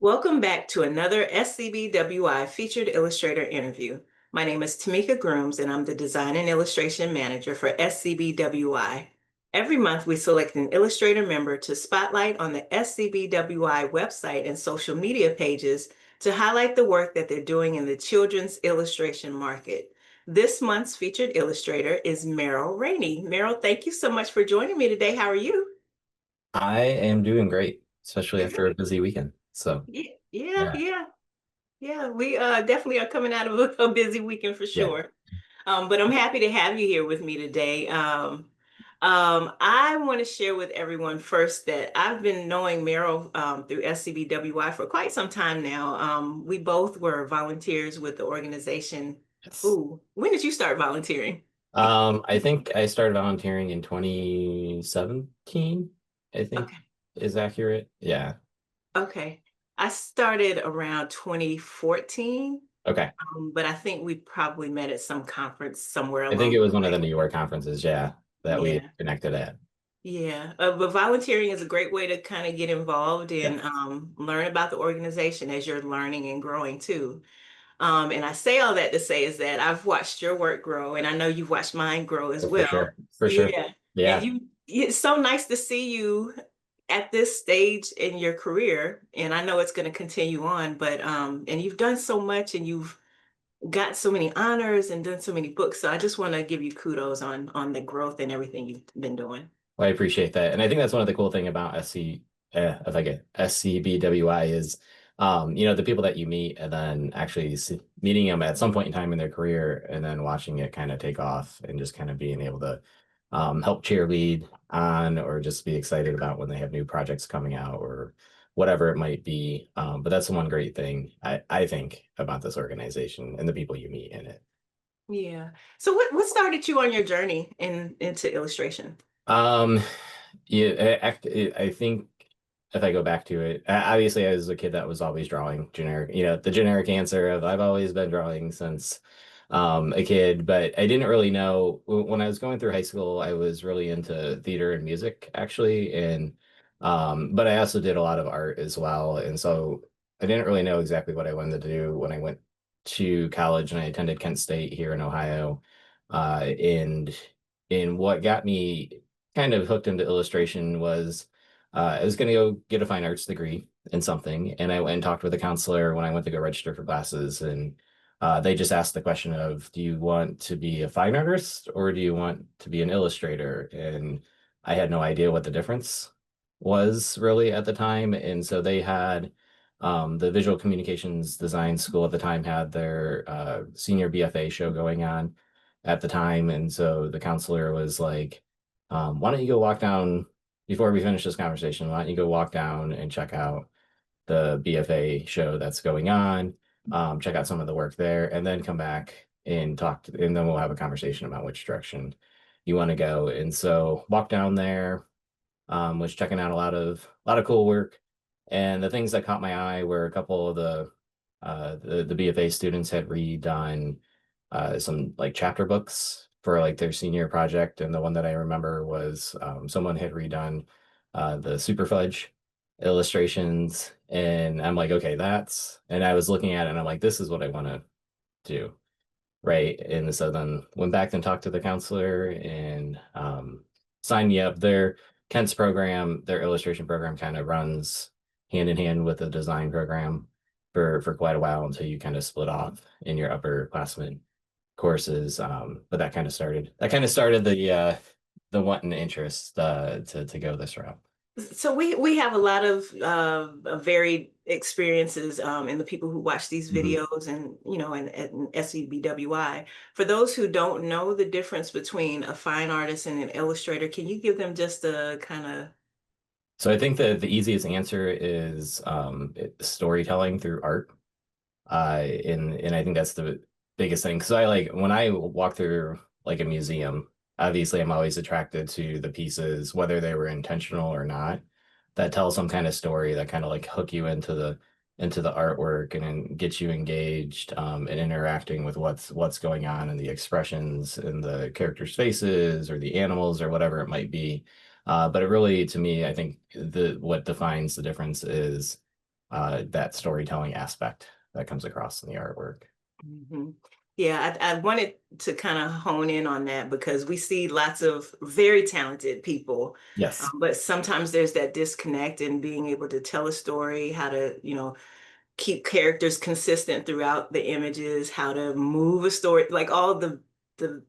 Welcome back to another SCBWI featured illustrator interview. My name is Tamika Grooms, and I'm the Design and Illustration Manager for SCBWI. Every month, we select an Illustrator member to spotlight on the SCBWI website and social media pages to highlight the work that they're doing in the children's illustration market. This month's featured illustrator is Merrill Rainey. Merrill, thank you so much for joining me today. How are you? I am doing great, especially after a Good. busy weekend. So, Yeah, yeah, yeah, yeah. Yeah, we definitely are coming out of a busy weekend for yeah. sure. But I'm happy to have you here with me today. I want to share with everyone first that I've been knowing Meryl through SCBWI for quite some time now. We both were volunteers with the organization. Yes. Ooh, when did you start volunteering? I think I started volunteering in 2017, I think Okay, is accurate. Yeah. okay. I started around 2014, Okay. but I think we probably met at some conference somewhere I think along it the was one of the way. New York conferences, yeah, that we Yeah. connected at. Yeah, but volunteering is a great way to kind of get involved Yeah, and learn about the organization as you're learning and growing too. And I say all that to say is that I've watched your work grow, and I know you've watched mine grow as oh, for well. sure. For sure. Yeah, and Yeah. it's so nice to see you at this stage in your career, and I know it's going to continue on. But and you've done so much, and you've got so many honors and done so many books. So I just want to give you kudos on the growth and everything you've been doing. Well, I appreciate that. And I think that's one of the cool thing about if I get SCBWI is, the people that you meet and then actually meeting them at some point in time in their career and then watching it kind of take off and just kind of being able to help cheerlead on or just be excited about when they have new projects coming out or whatever it might be. But that's the one great thing I think about this organization and the people you meet in it. Yeah. So what started you on your journey into illustration? Um, yeah, I think if I go back to it, obviously I was a kid that was always drawing generic, the generic answer of I've always been drawing since a kid, but I didn't really know when I was going through high school, I was really into theater and music actually, and but I also did a lot of art as well, and so I didn't really know exactly what I wanted to do when I went to college and I attended Kent State here in Ohio, and what got me kind of hooked into illustration was I was going to go get a fine arts degree in something, and I went and talked with a counselor when I went to go register for classes, and they just asked the question of, do you want to be a fine artist or do you want to be an illustrator? And I had no idea what the difference was really at the time, and so they had the Visual Communications Design School at the time had their senior BFA show going on at the time, and so the counselor was like, why don't you go walk down before we finish this conversation? Why don't you go walk down and check out the BFA show that's going on, check out some of the work there, and then come back and and then we'll have a conversation about which direction you want to go. And so walk down there, was checking out a lot of cool work. And the things that caught my eye were a couple of the BFA students had redone some like chapter books for like their senior project, and the one that I remember was someone had redone the Super Fudge illustrations, and I'm like, okay, and I was looking at it and I'm like, this is what I want to do, right? And so then went back and talked to the counselor and signed me up. Kent's program, their illustration program kind of runs hand in hand with the design program for quite a while until you kind of split off in your upperclassmen courses. But that kind of started the want and interest to go this route. So we have a lot of varied experiences in the people who watch these Mhm. videos and and SCBWI. For those who don't know the difference between a fine artist and an illustrator, can you give them just a kind of So I think that the easiest answer is storytelling through art. And I think that's the biggest thing. Because I like when I walk through like a museum, obviously I'm always attracted to the pieces, whether they were intentional or not, that tell some kind of story that kind of like hook you into the artwork and then get you engaged and interacting with what's going on and the expressions in the characters' faces or the animals or whatever it might be. But it really, to me, I think the what defines the difference is that storytelling aspect that comes across in the artwork. Mhm. Yeah, I wanted to kind of hone in on that because we see lots of very talented people, Yes, but sometimes there's that disconnect in being able to tell a story, how to, keep characters consistent throughout the images, how to move a story, like all the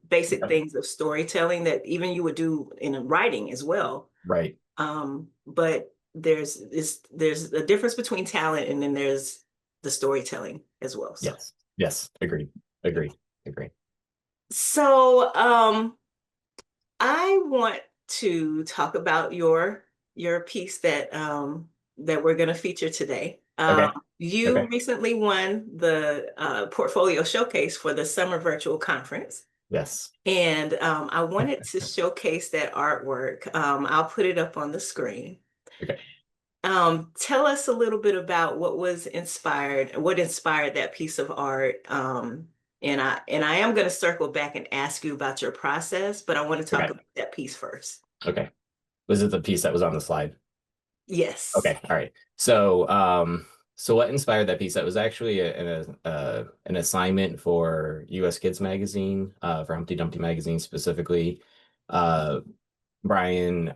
basic yep, things of storytelling that even you would do in a writing as well. right. But there's a difference between talent and then there's the storytelling as well. So Yes, yes, agreed, agreed, agreed. so I want to talk about your piece that we're going to feature today. Okay, You okay, recently won the portfolio showcase for the summer virtual conference. yes, And I wanted to showcase that artwork. I'll put it up on the screen. okay, Tell us a little bit about what inspired that piece of art. And I am going to circle back and ask you about your process, but I want to talk okay, about that piece first. okay. Was it the piece that was on the slide? Yes. Okay, all right. So what inspired that piece? That was actually an assignment for U.S. Kids Magazine, for Humpty Dumpty Magazine specifically. Uh, Brian,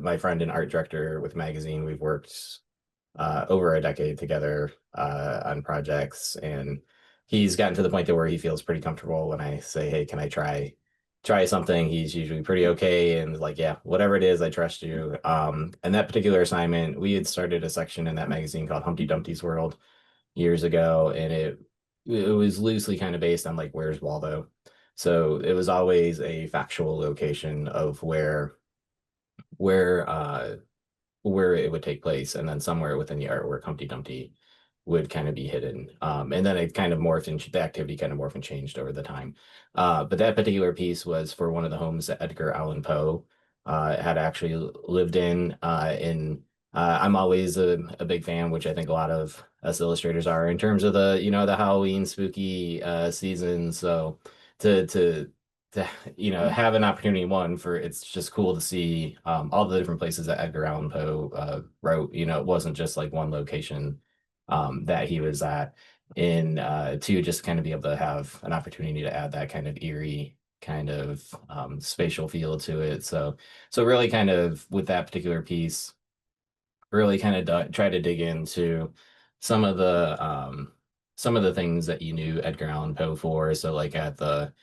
my friend and art director with magazine, we've worked over a decade together on projects, and he's gotten to the point to where he feels pretty comfortable when I say, "Hey, can I try something?" He's usually pretty okay and like, "Yeah, whatever it is, I trust you." And that particular assignment, we had started a section in that magazine called Humpty Dumpty's World years ago, and it was loosely kind of based on like Where's Waldo. So it was always a factual location of where where it would take place, and then somewhere within the artwork, Humpty Dumpty would kind of be hidden. And then it kind of morphed and the activity kind of morphed and changed over the time. But that particular piece was for one of the homes that Edgar Allan Poe had actually lived in. I'm always a big fan, which I think a lot of us illustrators are, in terms of the Halloween spooky season. So to have an opportunity, one, for it's just cool to see all the different places that Edgar Allan Poe wrote. It wasn't just like one location that he was at. In two, just kind of be able to have an opportunity to add that kind of eerie kind of spatial feel to it. So really kind of with that particular piece, really kind of try to dig into some of the things that you knew Edgar Allan Poe for. So like at the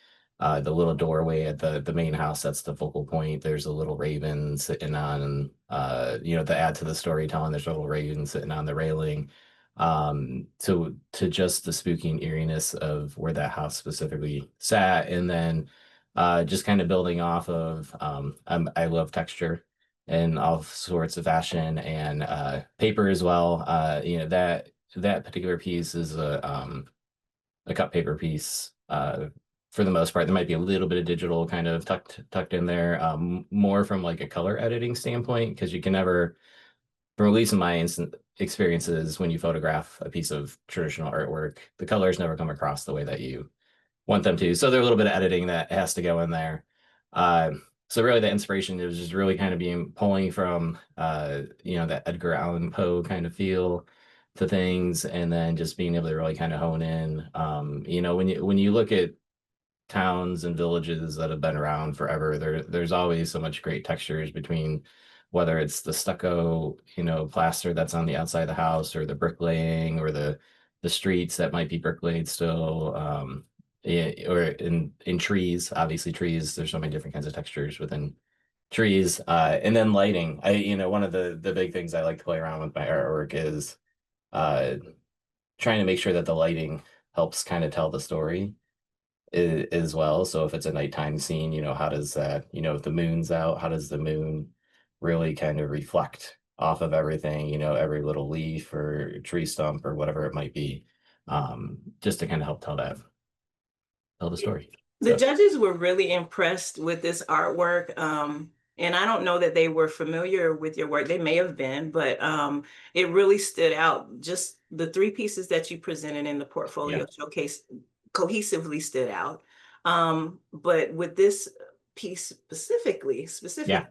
little doorway at the main house, that's the focal point. There's a little raven sitting on to add to the storytelling. There's a little raven sitting on the railing. To just the spooky and eeriness of where that house specifically sat, and then just kind of building off of I love texture in all sorts of fashion, and paper as well. That particular piece is a cut paper piece. For the most part, there might be a little bit of digital kind of tucked in there, more from like a color editing standpoint, because you can never, from at least in my instant experiences, when you photograph a piece of traditional artwork, the colors never come across the way that you want them to. So there's a little bit of editing that has to go in there. Uh, so really the inspiration is just really kind of being pulling from that Edgar Allan Poe kind of feel to things, and then just being able to really kind of hone in. When you look at towns and villages that have been around forever, there's always so much great textures between whether it's the stucco, plaster that's on the outside of the house, or the bricklaying, or the streets that might be bricklayed still. Yeah, or in trees, obviously trees, there's so many different kinds of textures within trees. And then lighting. One of the big things I like to play around with my artwork is uh trying to make sure that the lighting helps kind of tell the story as well. So if it's a nighttime scene, how does that, if the moon's out, how does the moon really kind of reflect off of everything, every little leaf or tree stump or whatever it might be, just to kind of help tell the story. The So judges were really impressed with this artwork. And I don't know that they were familiar with your work. They may have been, but it really stood out. Just the three pieces that you presented in the yeah, portfolio showcase cohesively stood out. But with this piece specifically, yeah,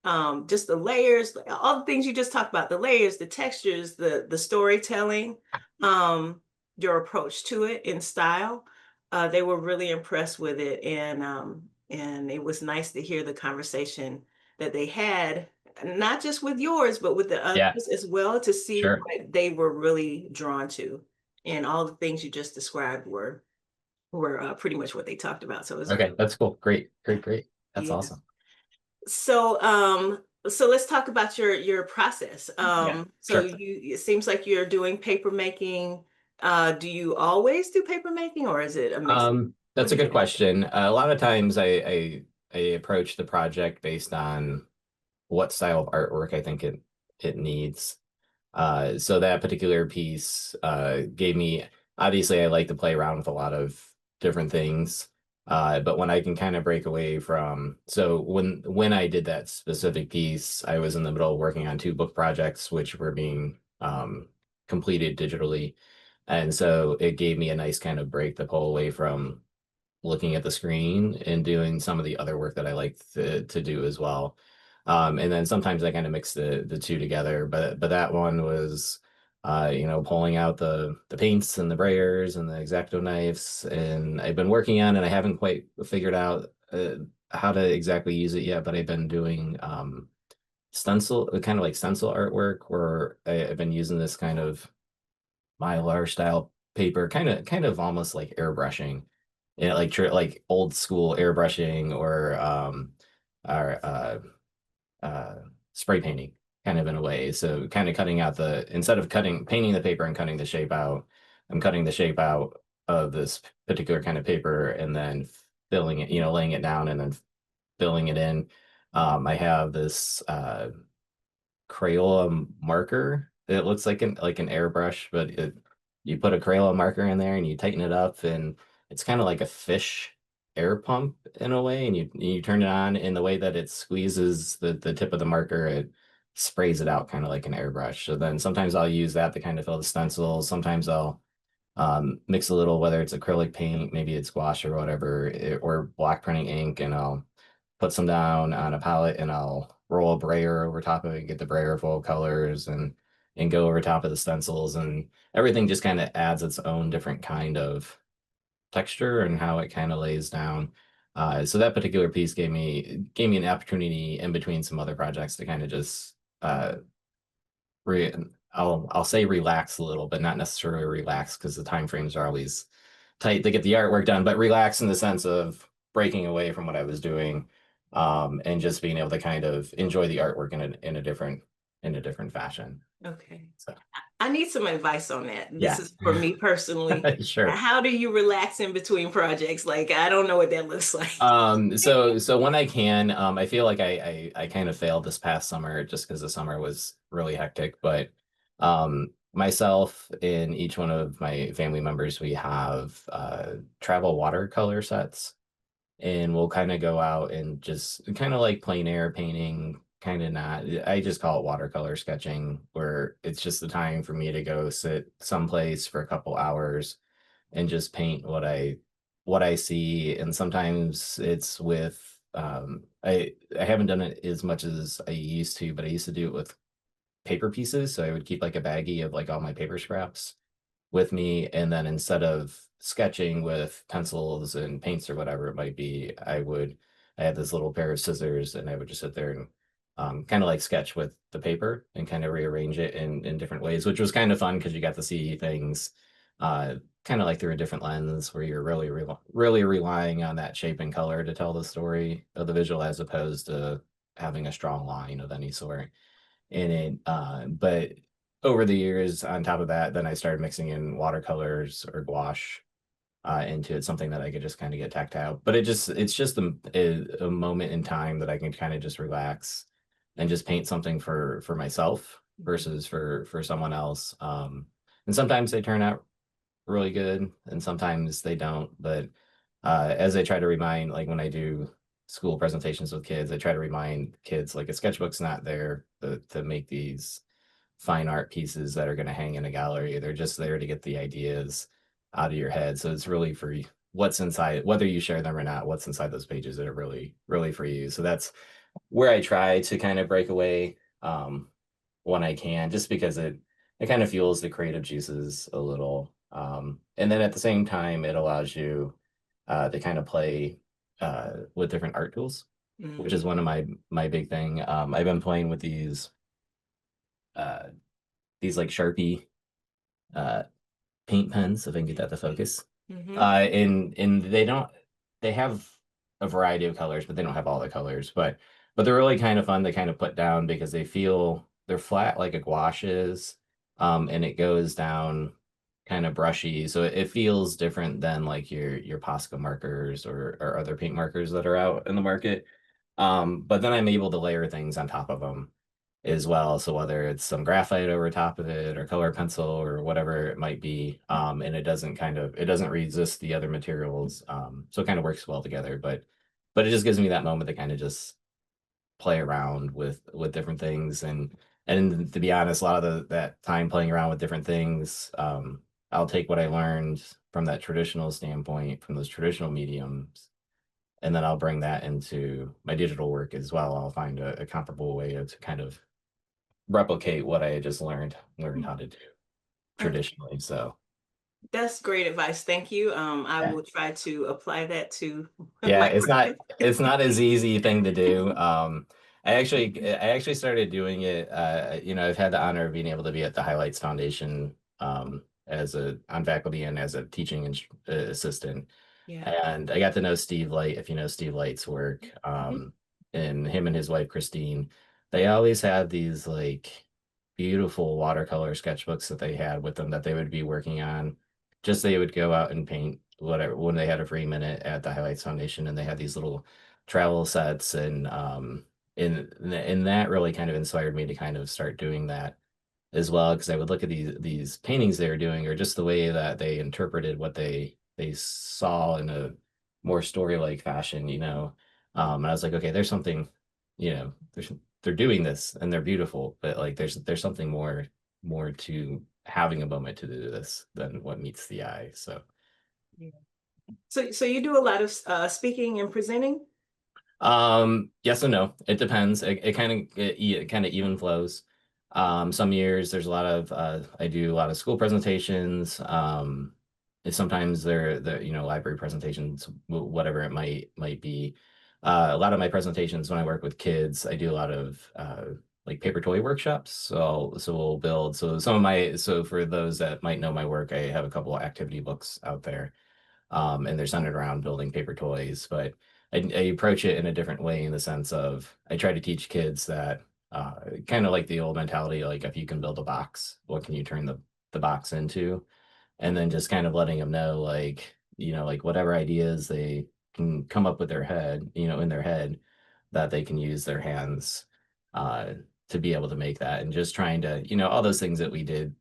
just the layers, all the things you just talked about, the layers, the textures, the storytelling, um, your approach to it in style. They were really impressed with it, and it was nice to hear the conversation that they had, not just with yours, but with the Yeah, others as well, to see sure. what they were really drawn to. And all the things you just described were pretty much what they talked about. So it was, Okay, that's cool. Great, great, great. That's yeah. awesome. So let's talk about your process. Yeah, So sure. it seems like you're doing paper making. Do you always do paper making, or is it a mix? What That's do a you good think? question. A lot of times I approach the project based on what style of artwork I think it needs. So that particular piece gave me, obviously I like to play around with a lot of different things. But when I can kind of break away from, so when I did that specific piece, I was in the middle of working on two book projects, which were being completed digitally. And so it gave me a nice kind of break to pull away from looking at the screen and doing some of the other work that I like to do as well. And then sometimes I kind of mix the two together, but that one was pulling out the paints and the brayers and the X-Acto knives, and I've been working on, and I haven't quite figured out how to exactly use it yet, but I've been doing stencil, kind of like stencil artwork, where I've been using this kind of Mylar style paper, kind of almost like airbrushing, like old school airbrushing or uh, spray painting, kind of in a way. So kind of cutting out instead of painting the paper and cutting the shape out, I'm cutting the shape out of this particular kind of paper and then filling it, laying it down and then filling it in. I have this Crayola marker. It looks like an airbrush, but you put a Crayola marker in there and you tighten it up, and it's kind of like a fish air pump in a way. And you turn it on, in the way that it squeezes the tip of the marker, it sprays it out kind of like an airbrush. So then sometimes I'll use that to kind of fill the stencils. Sometimes I'll mix a little, whether it's acrylic paint, maybe it's gouache or whatever, or block printing ink, and I'll put some down on a palette and I'll roll a brayer over top of it, get the brayer full of colors and go over top of the stencils, and everything just kind of adds its own different kind of texture and how it kind of lays down. So that particular piece gave me an opportunity in between some other projects to kind of just re I'll say relax a little, but not necessarily relax, because the time frames are always tight to get the artwork done, but relax in the sense of breaking away from what I was doing, and just being able to kind of enjoy the artwork in a different fashion. Okay. So I need some advice on that. This yeah. is for me personally. Sure. How do you relax in between projects? Like, I don't know what that looks like. So when I can, I feel like I kind of failed this past summer just because the summer was really hectic. But myself and each one of my family members, we have travel watercolor sets, and we'll kind of go out and just kind of like plein air painting, kind of not. I just call it watercolor sketching, where it's just the time for me to go sit someplace for a couple hours and just paint what I see. And sometimes it's with I haven't done it as much as I used to, but I used to do it with paper pieces. So I would keep like a baggie of like all my paper scraps with me, and then instead of sketching with pencils and paints or whatever it might be, I had this little pair of scissors, and I would just sit there and kind of like sketch with the paper and kind of rearrange it in different ways, which was kind of fun because you got to see things uh, kind of like through a different lens, where you're really relying on that shape and color to tell the story of the visual, as opposed to having a strong line of any sort in it. But over the years, on top of that, then I started mixing in watercolors or gouache into it, something that I could just kind of get tactile. But it's just a moment in time that I can kind of just relax and just paint something for myself versus for someone else. And sometimes they turn out really good, and sometimes they don't. But as I try to remind, like when I do school presentations with kids, I try to remind kids like a sketchbook's not there to make these fine art pieces that are going to hang in a gallery. They're just there to get the ideas out of your head. So it's really for what's inside, whether you share them or not, what's inside those pages that are really, really for you. So where I try to kind of break away when I can, just because it kind of fuels the creative juices a little. And then at the same time, it allows you to kind of play with different art tools, which Mhm. is one of my big thing. I've been playing with uh, these like Sharpie uh, paint pens, if I can get that to focus. Mhm. And they have a variety of colors, but they don't have all the colors. But they're really kind of fun to kind of put down because they're flat like a gouache is, and it goes down kind of brushy, so it feels different than like your Posca markers or other paint markers that are out in the market. But then I'm able to layer things on top of them as well. So whether it's some graphite over top of it or color pencil or whatever it might be, and it doesn't resist the other materials. So it kind of works well together. But it just gives me that moment to kind of just play around with different things. And to be honest, a lot of that time playing around with different things, I'll take what I learned from that traditional standpoint, from those traditional mediums, and then I'll bring that into my digital work as well. I'll find a comparable way to kind of replicate what I had just learned how to do Uh, traditionally. So That's great advice. Thank you. I yeah, will try to apply that to yeah, my project. it's not as easy thing to do. I actually started doing it. I've had the honor of being able to be at the Highlights Foundation as a on faculty and as a teaching assistant. Yeah. And I got to know Steve Light, if you know Steve Light's work, Mhm. and him and his wife Christine. They always had these like beautiful watercolor sketchbooks that they had with them that they would be working on. Just they would go out and paint whatever when they had a free minute at the Highlights Foundation, and they had these little travel sets, and that really kind of inspired me to kind of start doing that as well, because I would look at these paintings they were doing, or just the way that they interpreted what they saw in a more story-like fashion, and I was like, okay, there's something, they're doing this and they're beautiful, but like there's something more to having a moment to do this than what meets the eye. So Yeah. So you do a lot of speaking and presenting? yes and no. It depends. It kind of even flows. Some years there's a lot of I do a lot of school presentations. And sometimes they're library presentations, whatever it might be. A lot of my presentations when I work with kids, I do a lot of like paper toy workshops. So we'll build. So for those that might know my work, I have a couple of activity books out there, and they're centered around building paper toys. But I approach it in a different way in the sense of I try to teach kids that kind of like the old mentality, like if you can build a box, what can you turn the box into? And then just kind of letting them know, like, like whatever ideas they can come up with in their head, that they can use their hands uh, to be able to make that, and just trying to, all those things that we did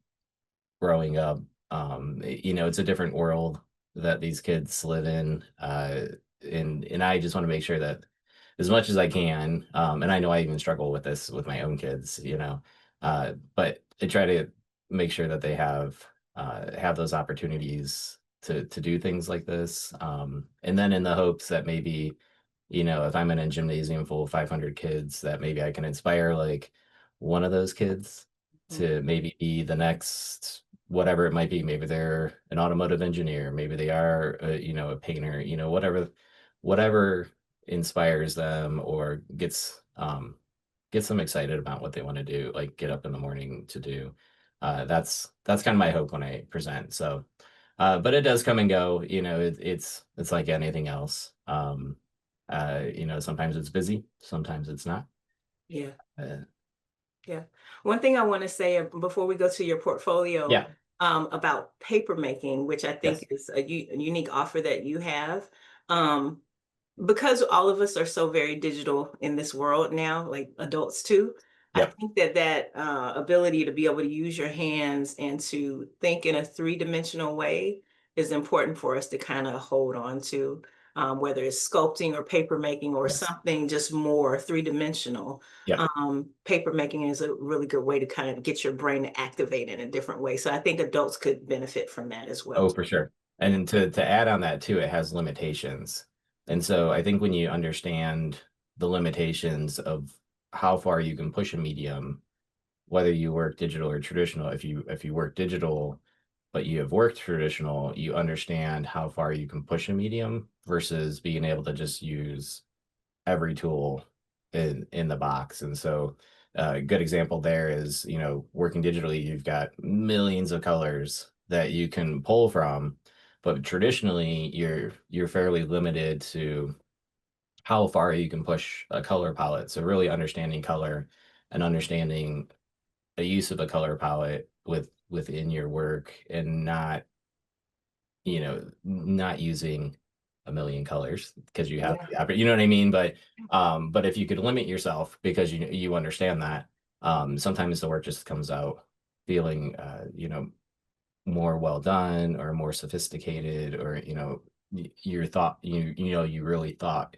growing up. It's a different world that these kids live in. And I just want to make sure that as much as I can, and I know I even struggle with this with my own kids, but I try to make sure that they have those opportunities to do things like this. And then in the hopes that maybe, if I'm in a gymnasium full of 500 kids, that maybe I can inspire like one of those kids Mhm. to maybe be the next whatever it might be. Maybe they're an automotive engineer, maybe they are a painter, whatever inspires them or gets them excited about what they want to do, like get up in the morning to do. That's kind of my hope when I present. So but it does come and go. It's like anything else. Sometimes it's busy, sometimes it's not. Yeah. uh, Yeah. One thing I want to say before we go to your portfolio, yeah. about paper making, which I think Yes. is a unique offer that you have. Um, because all of us are so very digital in this world now, like adults too, I Yep. think that ability to be able to use your hands and to think in a three-dimensional way is important for us to kind of hold on to, whether it's sculpting or paper making or Yes. something just more three-dimensional. Yep. Paper making is a really good way to kind of get your brain to activate in a different way. So I think adults could benefit from that as well. Oh, for sure. And then to add on that too, it has limitations. And so I think when you understand the limitations of how far you can push a medium, whether you work digital or traditional. If you work digital, but you have worked traditional, you understand how far you can push a medium versus being able to just use every tool in the box. And so a good example there is, working digitally, you've got millions of colors that you can pull from, but traditionally you're fairly limited to how far you can push a color palette. So really understanding color and understanding a use of a color palette within your work, and not using a million colors because you have Yeah. you know what I mean? But if you could limit yourself because you understand that, sometimes the work just comes out feeling more well done or more sophisticated, or your thought you really thought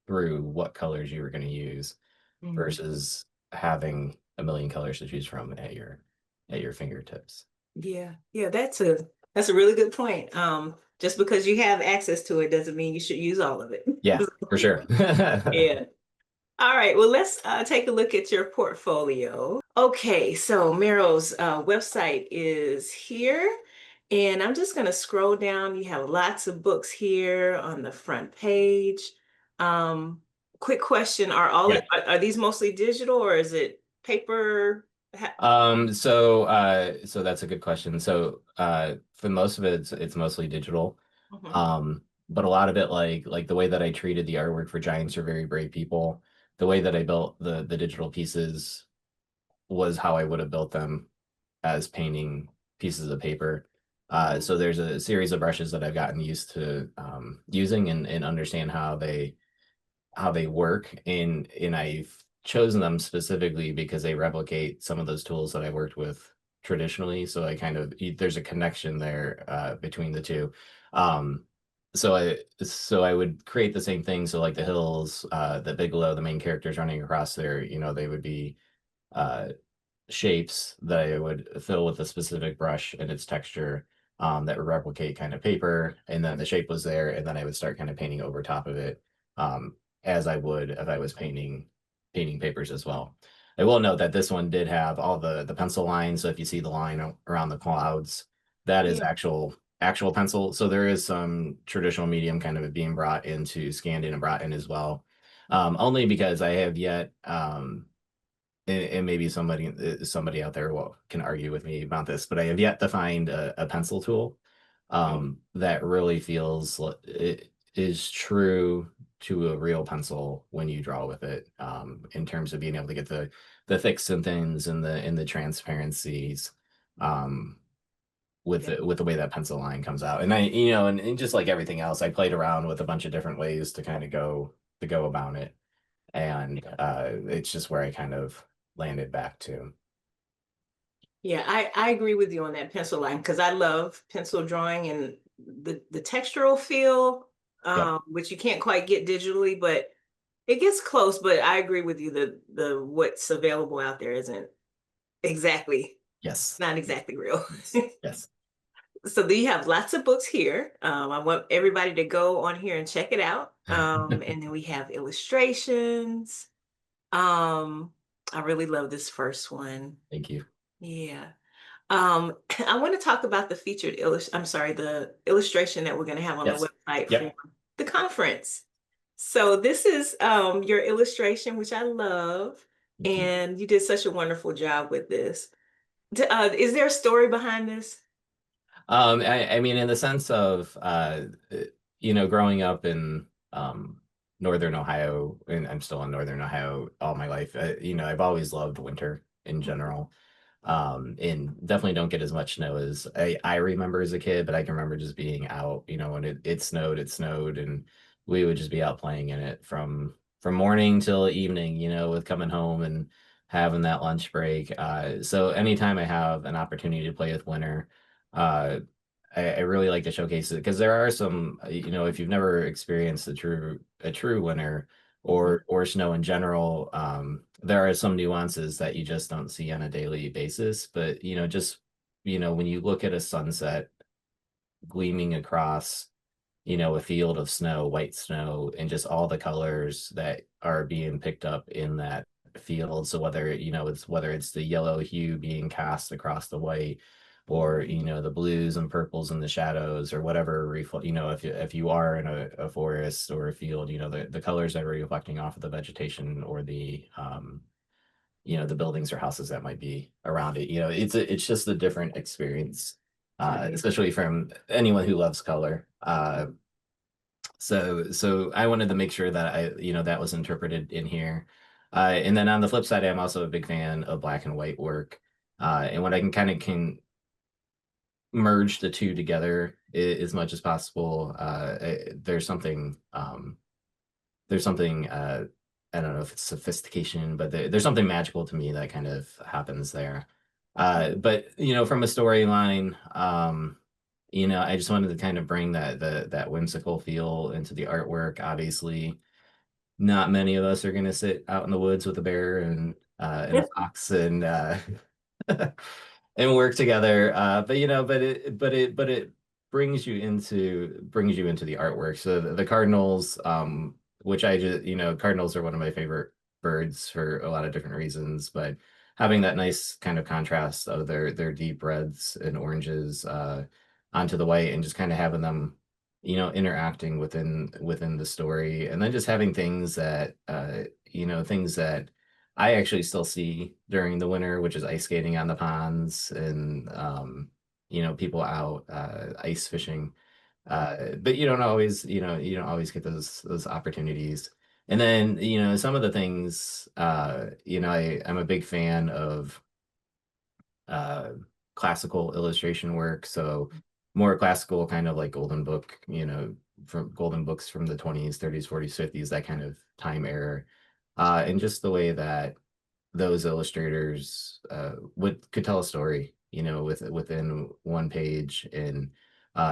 through what colors you were going to use Mhm. versus having a million colors to choose from at your fingertips. Yeah, yeah, that's a really good point. Just because you have access to it doesn't mean you should use all of it. Yeah, for sure. Yeah. All right, well, let's take a look at your portfolio. Okay, so Merrill's website is here, and I'm just going to scroll down. You have lots of books here on the front page. Um, Quick question: Yeah. are these mostly digital or is it paper? So that's a good question. So for most of it, it's mostly digital. Mhm. But a lot of it, like the way that I treated the artwork for Giants Are Very Brave People, the way that I built the digital pieces was how I would have built them as painting pieces of paper. So there's a series of brushes that I've gotten used to using and understand how they work, and I've chosen them specifically because they replicate some of those tools that I worked with traditionally. So there's a connection there between the two. Um, so I would create the same thing. So like the hills, the Bigelow, the main characters running across there, they would be uh, shapes that I would fill with a specific brush and its texture, that would replicate kind of paper. And then the shape was there, and then I would start kind of painting over top of it, as I would if I was painting papers as well. I will note that this one did have all the pencil lines. So if you see the line around the clouds, that is Yeah. actual pencil. So there is some traditional medium kind of being brought into scanned in and brought in as well. Only because I have yet and maybe somebody out there can argue with me about this, but I have yet to find a pencil tool that really feels it is true to a real pencil when you draw with it, in terms of being able to get the thicks and thins and the transparencies, um, with Yeah. the way that pencil line comes out. And and just like everything else, I played around with a bunch of different ways to kind of go about it, and it's just where I kind of landed back to. Yeah, I agree with you on that pencil line because I love pencil drawing and the textural feel, Yep. which you can't quite get digitally, but it gets close. But I agree with you, the what's available out there isn't exactly Yes. not exactly real. Yes. Yes. So you have lots of books here. I want everybody to go on here and check it out. And then we have illustrations. Um, I really love this first one. Thank you. Yeah. I want to talk about the illustration that we're going to have on the Yes. website for Yep. the conference. So this is your illustration, which I love, Thank you. and you did such a wonderful job with this. Is there a story behind this? I mean, in the sense of, growing up in Northern Ohio, and I'm still in Northern Ohio all my life, I've always loved winter in general. And definitely don't get as much snow as I remember as a kid, but I can remember just being out, when it snowed, and we would just be out playing in it from morning till evening, with coming home and having that lunch break. So anytime I have an opportunity to play with winter, uh, I really like to showcase it because there are some, if you've never experienced a true winter Mhm. or snow in general, there are some nuances that you just don't see on a daily basis. But just when you look at a sunset gleaming across a field of snow, white snow, and just all the colors that are being picked up in that field. So whether it's the yellow hue being cast across the white, or the blues and purples in the shadows, or whatever reflect, if you are in a forest or a field, the colors that are reflecting off of the vegetation, or the buildings or houses that might be around it. It's just a different experience, Right. especially from anyone who loves color. So I wanted to make sure that that was interpreted in here. And then on the flip side, I'm also a big fan of black and white work. And when I can merge the two together as much as possible, there's something I don't know if it's sophistication, but there's something magical to me that kind of happens there. But from a storyline, I just wanted to kind of bring that whimsical feel into the artwork. Obviously, not many of us are going to sit out in the woods with a bear and a fox and and work together. But it brings you into the artwork. So the cardinals, which cardinals are one of my favorite birds for a lot of different reasons, but having that nice kind of contrast of their deep reds and oranges onto the white, and just kind of having them interacting within the story, and then just having things that I actually still see during the winter, which is ice skating on the ponds, and people out ice fishing. But you don't always get those opportunities. And then some of the things, I'm a big fan of uh classical illustration work. So more classical, kind of like from golden books from the 20s, 30s, 40s, 50s, that kind of time era. And just the way that those illustrators could tell a story, within one page, and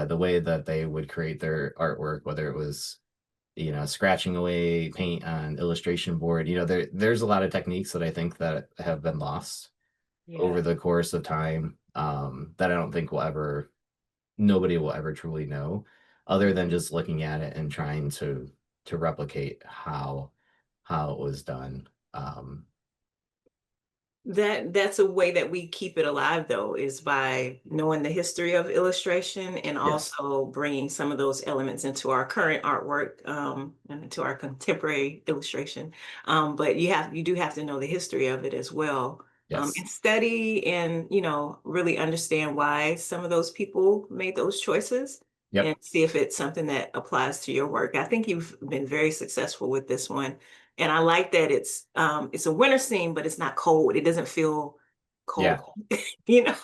the way that they would create their artwork, whether it was scratching away paint on illustration board. There's a lot of techniques that I think that have been lost over Yeah. the course of time, that I don't think nobody will ever truly know, other than just looking at it and trying to replicate how it was done. That's a way that we keep it alive, though, is by knowing the history of illustration and Yes. also bringing some of those elements into our current artwork, and into our contemporary illustration. But you do have to know the history of it as well, Yes. and study and really understand why some of those people made those choices, Yep. and see if it's something that applies to your work. I think you've been very successful with this one. And I like that it's a winter scene, but it's not cold. It doesn't feel Yeah. cold, you know?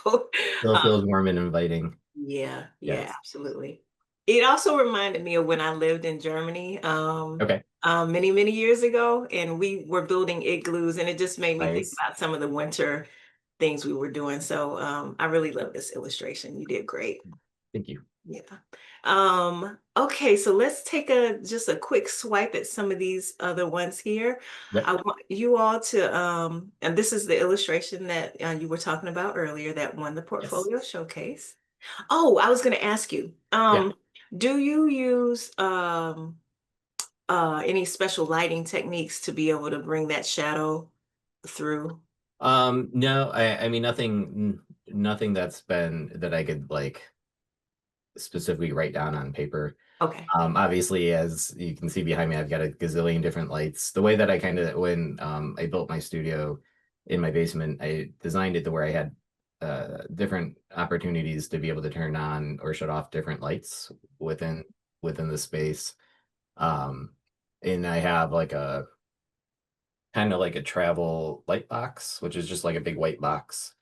Still Um, feels warm and inviting. yeah, yeah, Yes. absolutely. It also reminded me of when I lived in Germany, Okay. many, many years ago, and we were building igloos, and it just made me think Nice. about some of the winter things we were doing. So I really love this illustration. You did great. Thank you. Yeah. Okay, so let's take just a quick swipe at some of these other ones here. Yep. I want you all to and this is the illustration that you were talking about earlier that won the Yes. portfolio showcase. Oh, I was going to ask you, Yeah. do you use any special lighting techniques to be able to bring that shadow through? No, I mean, nothing that I could like specifically write down on paper. Okay. Obviously, as you can see behind me, I've got a gazillion different lights. The way that I kind of, when I built my studio in my basement, I designed it to where I had different opportunities to be able to turn on or shut off different lights within the space. Um, and I have like a kind of like a travel light box, which is just like a big white box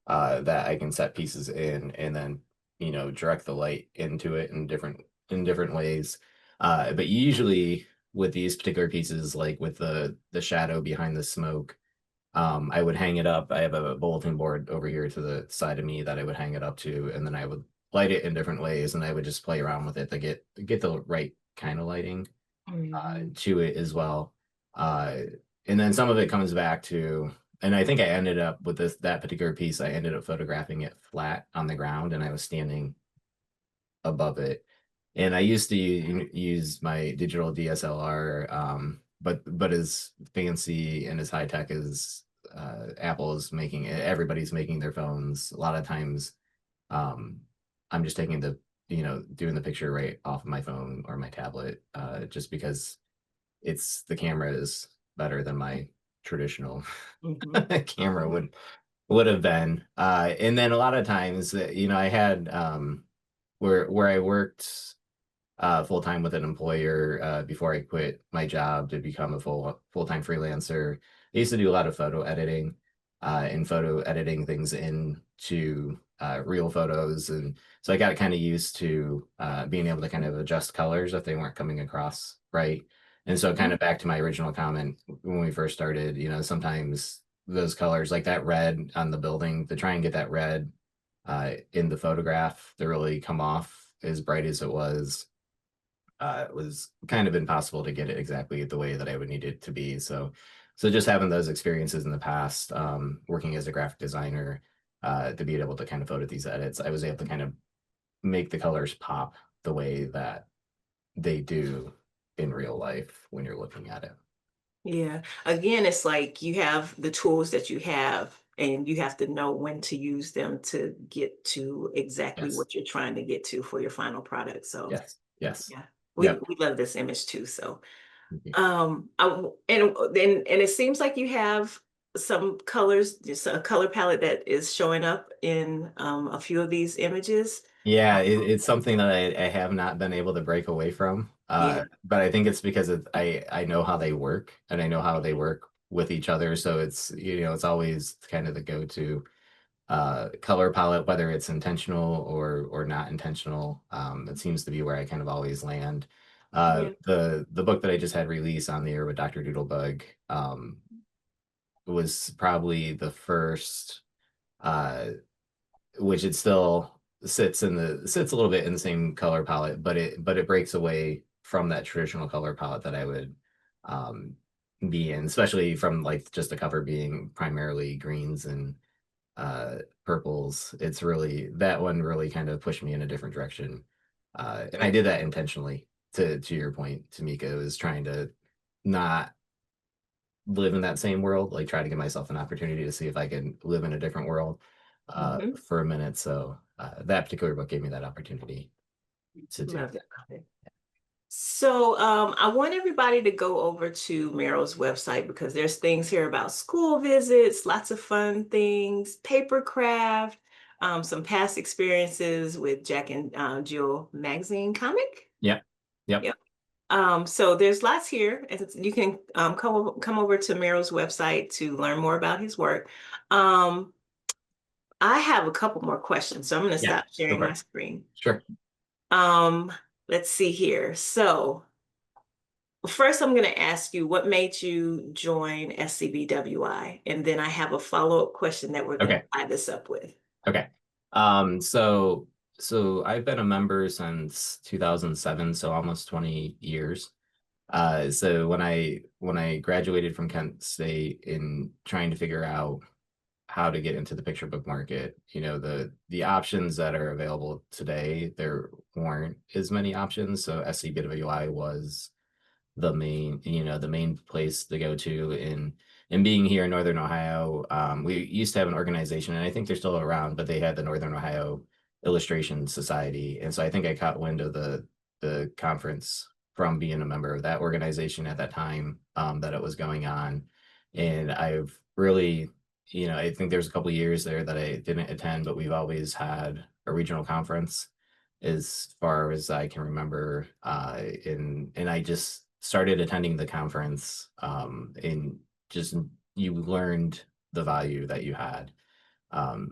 that I can set pieces in, and then direct the light into it in different ways. But usually with these particular pieces, like with the shadow behind the smoke, I would hang it up. I have a bulletin board over here to the side of me that I would hang it up to, and then I would light it in different ways, and I would just play around with it to get the right kind of lighting Mhm. to it as well. Uh, and then some of it comes back to, and I think I ended up with that particular piece, I ended up photographing it flat on the ground, and I was standing above it. And I used to use my digital DSLR, but as fancy and as high tech as Apple is making it, everybody's making their phones. A lot of times, um, I'm just taking doing the picture right off of my phone or my tablet, just because the camera is better than my traditional Mhm. camera would have been. And then a lot of times, I had where I worked full time with an employer before I quit my job to become a full time freelancer. I used to do a lot of photo editing and photo editing things into real photos, and so I got kind of used to being able to kind of adjust colors if they weren't coming across right. And so, kind Mhm. of back to my original comment when we first started, sometimes those colors, like that red on the building, to try and get that red in the photograph to really come off as bright as it was kind of impossible to get it exactly the way that I would need it to be. So just having those experiences in the past, working as a graphic designer, to be able to kind of photo these edits, I was able to kind of make the colors pop the way that they do in real life when you're looking at it. Yeah. Again, it's like you have the tools that you have, and you have to know when to use them to get to exactly Yes. what you're trying to get to for your final product. So, Yes. Yes. yeah, we Yep. we love this image too. So, Mhm. and it seems like you have some colors, just a color palette that is showing up in a few of these images. Yeah, it's something that I have not been able to break away from. Yeah. But I think it's because I know how they work and I know how they work with each other. So it's always kind of the go-to color palette, whether it's intentional or not intentional. It seems to be where I kind of always land. Yeah. The book that I just had released on the air with Dr. Doodlebug was probably the first uh which it still sits a little bit in the same color palette, but it breaks away from that traditional color palette that I would um be in, especially from like just the cover being primarily greens and purples. It's really that one really kind of pushed me in a different direction. And I did that intentionally to your point, Tamika. It was trying to not live in that same world, like try to give myself an opportunity to see if I can live in a different world Hmm. for a minute. So that particular book gave me that opportunity to do Love that. that. So I want everybody to go over to Merrill's website because there's things here about school visits, lots of fun things, paper craft, some past experiences with Jack and Jill magazine comic. Yep. Yep. Yep. So there's lots here, and you can come over to Merrill's website to learn more about his work. Um, I have a couple more questions, so I'm going to Yeah. stop Go sharing for my it. screen. Sure. Um, let's see here. So. First, I'm going to ask you what made you join SCBWI, and then I have a follow-up question that we're going to Okay. tie this up with. Okay. So I've been a member since 2007, so almost 20 years. So when I graduated from Kent State in trying to figure out how to get into the picture book market, the options that are available today, there weren't as many options. So SCBWI was the main place to go to. And being here in Northern Ohio, we used to have an organization, and I think they're still around, but they had the Northern Ohio Illustration Society. And so I think I caught wind of the conference from being a member of that organization at that time, that it was going on. And I've really, I think there's a couple of years there that I didn't attend, but we've always had a regional conference as far as I can remember. And I just started attending the conference, and just you learned the value that you had,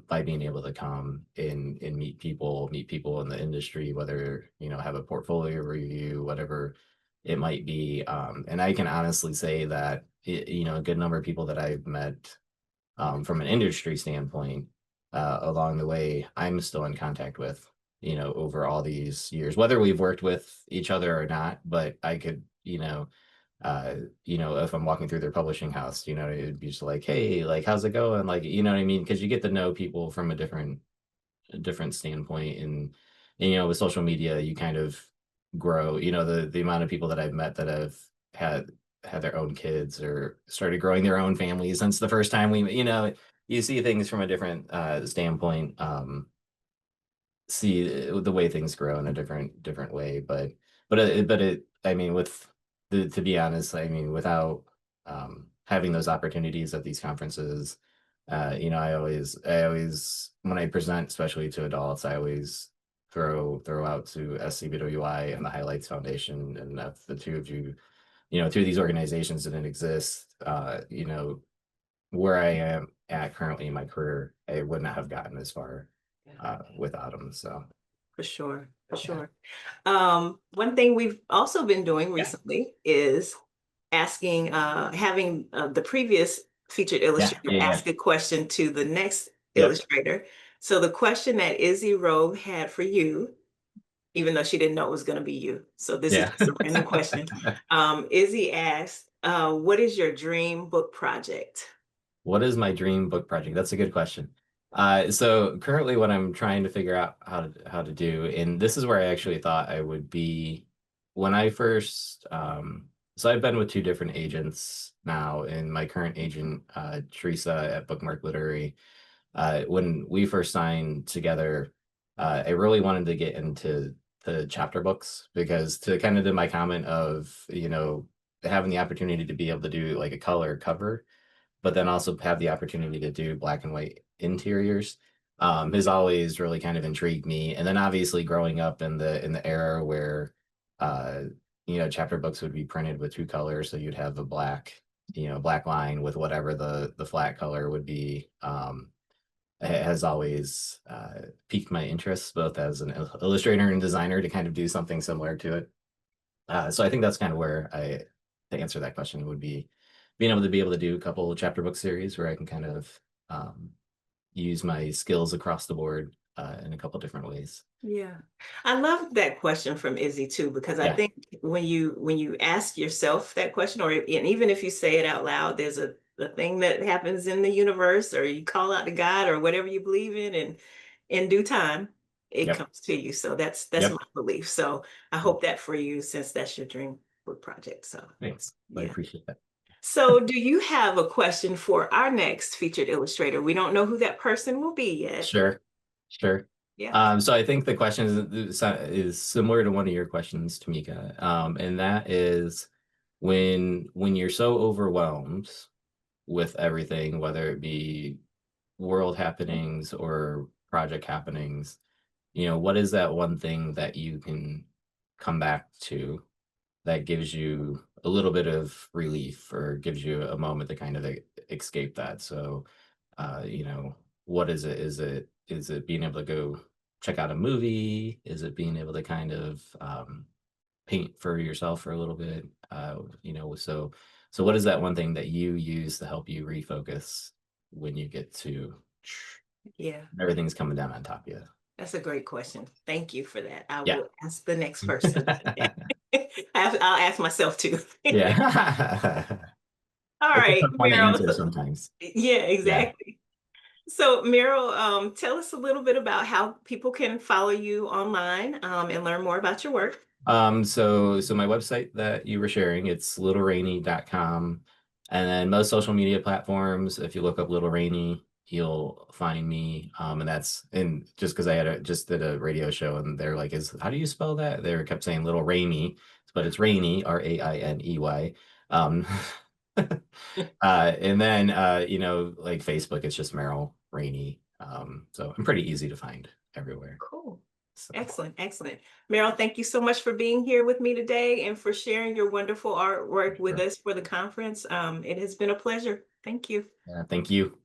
by being able to come and meet people in the industry, whether have a portfolio review, whatever it might be. And I can honestly say that a good number of people that I've met, from an industry standpoint, along the way, I'm still in contact with, over all these years, whether we've worked with each other or not. But I could, if I'm walking through their publishing house, it'd be just like, hey, like, how's it going? Like, you know what I mean? Because you get to know people from a different standpoint. And with social media, you kind of grow. You know, the amount of people that I've met that have had their own kids or started growing their own families since the first time we, you know, you see things from a different standpoint. See the way things grow in a different way, but I mean, with to be honest, I mean, without having those opportunities at these conferences, you know, I always when I present, especially to adults, I always throw out to SCBWI and the Highlights Foundation, and if the two of you, you know, through these organizations didn't exist, you know, where I am at currently in my career, I would not have gotten as far without them. So For sure, for yeah, sure. One thing we've also been doing yeah, recently is asking, having the previous featured yeah, illustrator yeah, yeah. ask a question to the next Yep. illustrator. So the question that Izzy Rowe had for you, even though she didn't know it was going to be you. So this is Yeah. just a random question. Izzy asked, what is your dream book project? What is my dream book project? That's a good question. So currently what I'm trying to figure out how to do, and this is where I actually thought I would be when I first so I've been with two different agents now, and my current agent, Teresa at Bookmark Literary, when we first signed together, I really wanted to get into the chapter books because to kind of do my comment of, you know, having the opportunity to be able to do like a color cover, but then also have the opportunity to do black and white interiors, has always really kind of intrigued me. And then obviously growing up in the era where uh, you know, chapter books would be printed with two colors, so you'd have a black, you know, black line with whatever the flat color would be. Has always piqued my interest both as an illustrator and designer to kind of do something similar to it. So I think that's kind of where to answer that question would be able to do a couple of chapter book series where I can kind of um, use my skills across the board in a couple different ways. Yeah. I love that question from Izzy too, because I Yeah. think when you ask yourself that question, or and even if you say it out loud, there's a thing that happens in the universe, or you call out to God or whatever you believe in, and in due time, it Yep. comes to you. So that's my Yep. belief. So I hope that for you, since that's your dream book project. So Thanks. I yeah. appreciate that. So do you have a question for our next featured illustrator? We don't know who that person will be yet. Sure. Sure. Yeah. So I think the question is similar to one of your questions, Tamika, and that is when you're so overwhelmed with everything, whether it be world happenings or project happenings, you know, what is that one thing that you can come back to that gives you a little bit of relief or gives you a moment to kind of escape that? So, you know, what is it? Is it being able to go check out a movie? Is it being able to kind of paint for yourself for a little bit? You know, so what is that one thing that you use to help you refocus when you get to Yeah. everything's coming down on top of you? That's a great question. Thank you for that. I Yeah. will ask the next person. I'll ask myself too. Yeah. All It's a right, tough one to Meryl. answer sometimes. Yeah, Yeah. exactly. So, Meryl, tell us a little bit about how people can follow you online, and learn more about your work. So my website that you were sharing, it's littlerainy.com. And then most social media platforms, if you look up Little Rainy, you'll find me. And just because just did a radio show and they're like, is how do you spell that? They kept saying Little Rainy, but it's Rainy, Rainey. Um and then you know, like Facebook, it's just Merrill Rainey. So I'm pretty easy to find everywhere. Cool. So Excellent, excellent. Meryl, thank you so much for being here with me today and for sharing your wonderful artwork with sure. us for the conference. It has been a pleasure. Thank you. Yeah, thank you.